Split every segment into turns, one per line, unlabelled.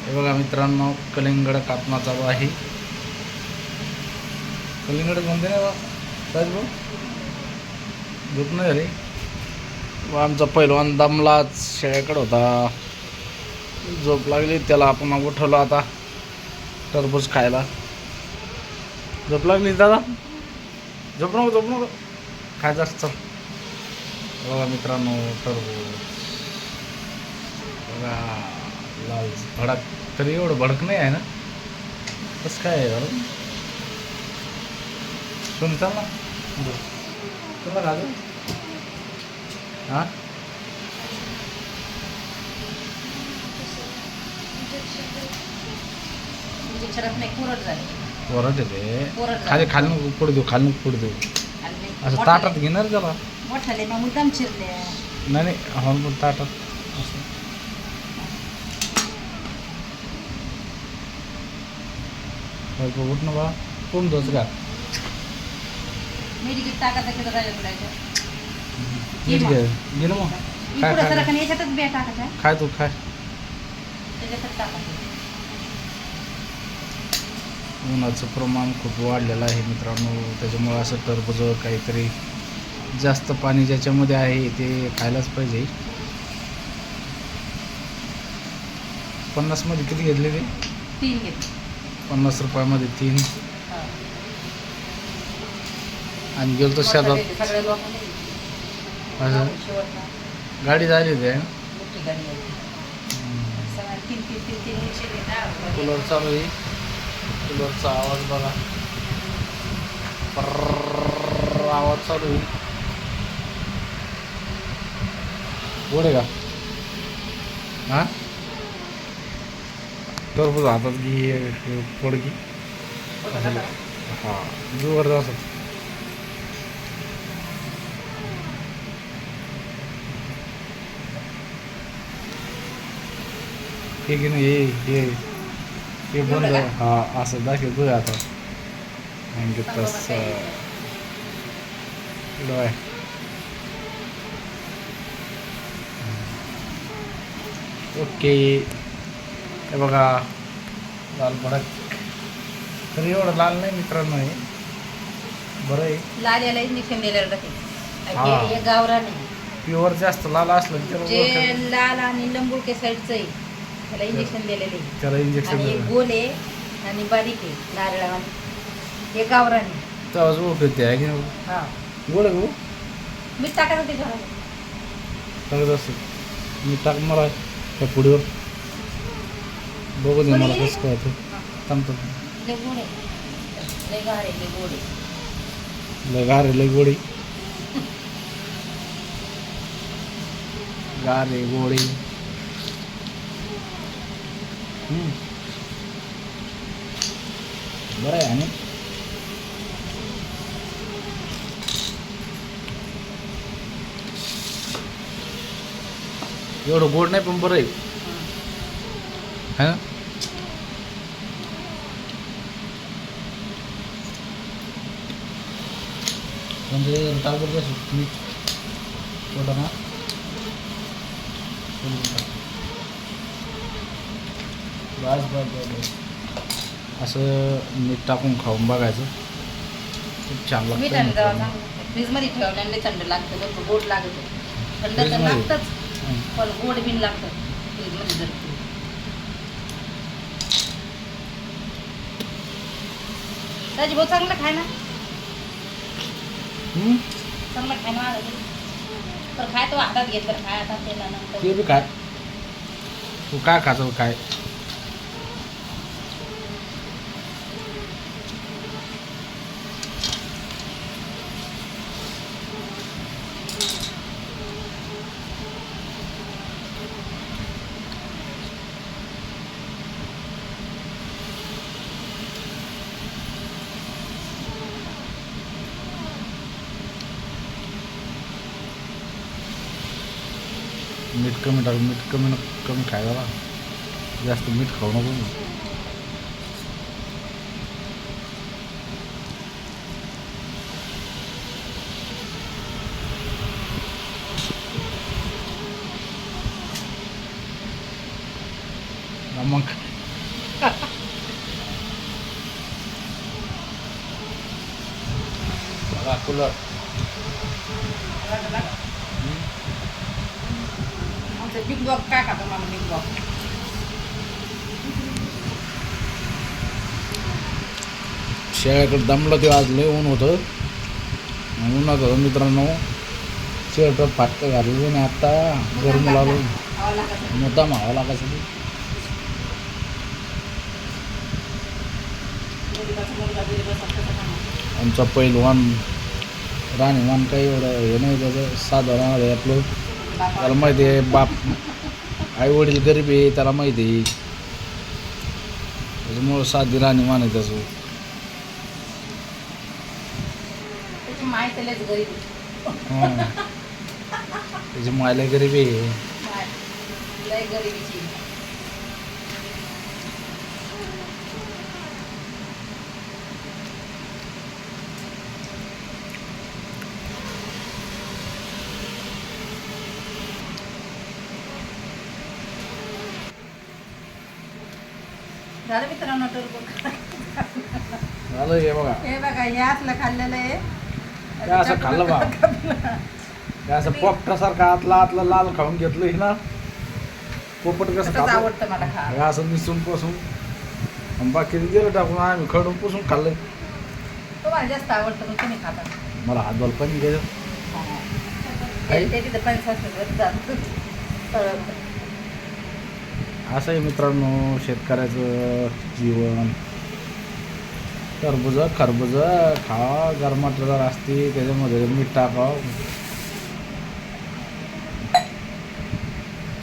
हे बघा मित्रांनो, कलिंगड कापणं चालू आहे. कलिंगड कोणते नाही बा भाऊ, झोप नाही झाली. आमचा पहिलवान दमलाच शेळ्याकडे होता, झोप लागली त्याला. आपण उठवलं आता टरबूज खायला. झोप लागली दादा, झोप नको खायचं असतं. बघा मित्रांनो, टरबूज बघा, लाल भडक. तरी एवढं भडक नाही आहे ना, कसं काय आहे दादा? सोनी चाल ना, तुला घालू हां. कोरड येते खाली, खाली नको पुढे देऊ, खाली नको पुढे देऊ. असं ताटात घेणार त्याला.
मोठाले मग मुद्दाम चिरले.
नाही हॉल पण ताटात असं. उठ ना बा, कोण दोच का
मेडिकेट टाकायचं की राजा
नीट घे, घे ना मग. काय
पुढं
काय
सरकन याच्यातच बिया टाकायच्या,
खाय तू खाय.
त्याच्यातच टाकायचं.
उन्हाचं प्रमाण खूप वाढलेलं आहे मित्रांनो, त्याच्यामुळं असं टरबूज काहीतरी जास्त पाणी ज्याच्यामध्ये आहे ते खायलाच पाहिजे. 50 मध्ये किती घेतले ते?
3 घेतले.
50 रुपयामध्ये 3.
हा.
आणि गेलो तो शेतात.
सगळ्या लोकांनी
असं
शेवटला
गाडी झाली ते
मोठी गाडी आहे. सगळ्या 3 रिक्षे घेतात.
कूलर चालू आहे. कूलरचा आवाज बघा, पर्र आवाज चालू आहे. गोड आहे का? हां, टरबूज हातात घे, पोडगी. हां, जोर असं. हे की नाही, हे बंद. हां, असं दाखव बघ आता. आणि तसं आहे. ओके, हे बघा लाल भडक. तरी एवढं लाल नाही मित्रांनो, हे बरं आहे.
लाल याला इंजेक्शन दिलेलं राहते.
हा.
हे गावरान आहे.
प्युअर जास्त लाल असलं की त्याला
जे लाल आणि लंबुळके साईडचं आहे त्याला इंजेक्शन दिलेलं आहे.
त्याला इंजेक्शन
आणि एक गोल आहे आणि बारीक आहे नारळावानी. हे गावरान आहे.
तेव्हाच ओळख येते आहे की नाही?
हा,
गोड आहे गो,
मीठ टाकायचं त्याच्यावर.
टाकत असतं मी. टाक मला त्या पुढीवर बघू दे मला कसं काय ते. थांबतो.
लय गोड आहे, लय गार आहे, लय गोड आहे.
लय गार आहे, लय गोडी. गार आहे, गोडी. बरं आहे. आणि एवढं गोड नाही पण बरं आहे, है ना? म्हणजे टाकून कसं मीठ थोडं ना, बस बस बस बस. असं मीठ टाकून खाऊन बघायचं, खूप छान
मीठ
लागतं
आणि रवा
मित्रांनो.
चांगलं फ्रीजमध्ये ठेवल्याने थंड लागतं, भरपूर गोड लागतं. थंड तर
फ्रीजमध्ये?
लागतंच, पण गोड बिन लागतं फ्रीजमध्ये जर. त्याची भाऊ चांगलं खाय ना, चांगलं खाय ना. तर खाय तो हातात घेतलं, खाय आता त्याला नंतर.
ते बी काय, तू काय खातो काय? मीठ कमी टाक, मीठ कमी खायला, जास्त मीठ खाऊ नको. मग कूलर
आमचं बिग बॉक काय खातो मला बिग बॉक
शेळ्याकडे दमलं ते आज लय ऊन होतं उन्हात होतं मित्रांनो शर्ट फाटकं घाललं नाही आता गरम लागलो मुद्दाम हवा लागायचं आमचा पहिलवान राणीवान काही एवढं हे नाही त्याचं साधारण आहे आपलं त्याला माहिती आहे बाप आई वडील गरीब आहे त्याला माहिती आहे त्याच्यामुळं साधी राणीवान आहे त्याचं
त्याची माय त्यालाच गरीब
हां त्याची मायला गरीबी आहे
लय गरिबीची झालं मित्रांनो टरबूज
झालं हे बघा
हे बघा हे आतलं खाल्लेलं आहे
हे असं खाल्लं बा हे असं पोपटासारखं आतलं लाल खाऊन घेतलं हे ना पोपट कसं
तसंच
खातं?
आवडतं मला खा
हे असं निसून पुसून आणि बाकी दिलं टाकून आम्ही खडून पुसून खाल्लं
तुम्हाला जास्त आवडतं मग तुम्ही खाता
मला हात बॉल पण घ्यायचं
ते तिथं पण जातं
असं आहे मित्रांनो शेतकऱ्याचं जीवन टरबूज खरबूज खा गरमाट जर असते त्याच्यामध्ये मीठ टाकावं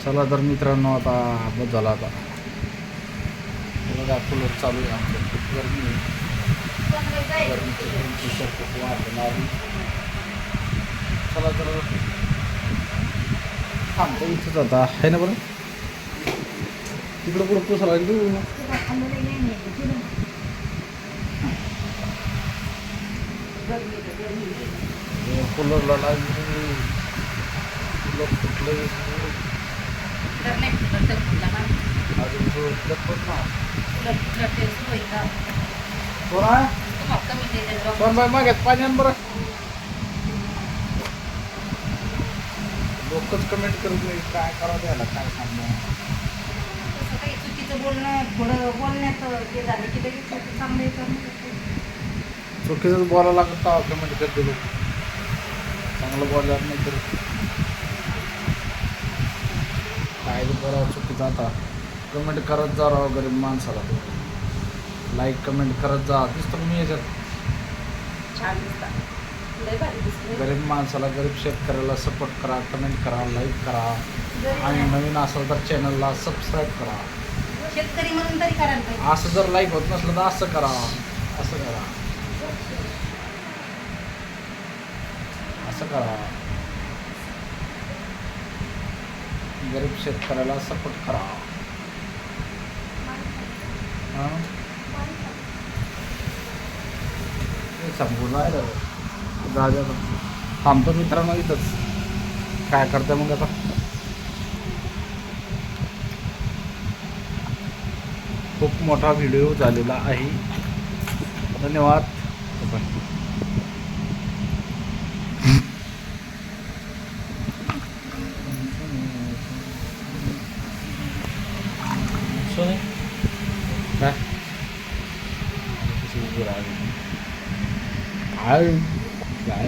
चला तर मित्रांनो आता बस झाला आता बघा कूलर चालू आहे आमचं खूप गरमी आहे गरमीची टेम्परेचर खूप वाढलेलं आहे चला तर थांबतो इथंच आता आहे ना बरं तिकडं कुठं पुसायला तू कूलरला लागली कूलर कुठलं अजून सोनबाई मागत पाणी आण बरं लोकच कमेंट करत नाही काय करावं द्यायला काय सांगणं
चुकीचं बोलणं थोडं बोलण्यात ते झालं की लगेच चांगलं येतं
चुकीचंच बोलायला लागत कमेंट करते लोक चांगलं बोलल्यावर नाही तर काय बरं चुकीचं आता कमेंट करत जा राव गरीब माणसाला लाईक कमेंट करत जा दिसतो मी याच्यात
छान दिसतात लय भारी दिसते
गरीब माणसाला गरीब शेतकऱ्याला सपोर्ट करा कमेंट करा लाईक करा आणि नवीन असेल तर चॅनलला सबस्क्राईब करा
शेतकरी म्हणून तरी करायला पाहिजे
असं जर लाईक होत नसलं तर असं करा असं करा असं करा गरीब शेतकऱ्याला सपोर्ट करा हां संपूर्ण आहे दादा थांबतो मित्रांनो इथंच काय करते मग आता खूप मोठा व्हिडिओ झालेला आहे धन्यवाद काय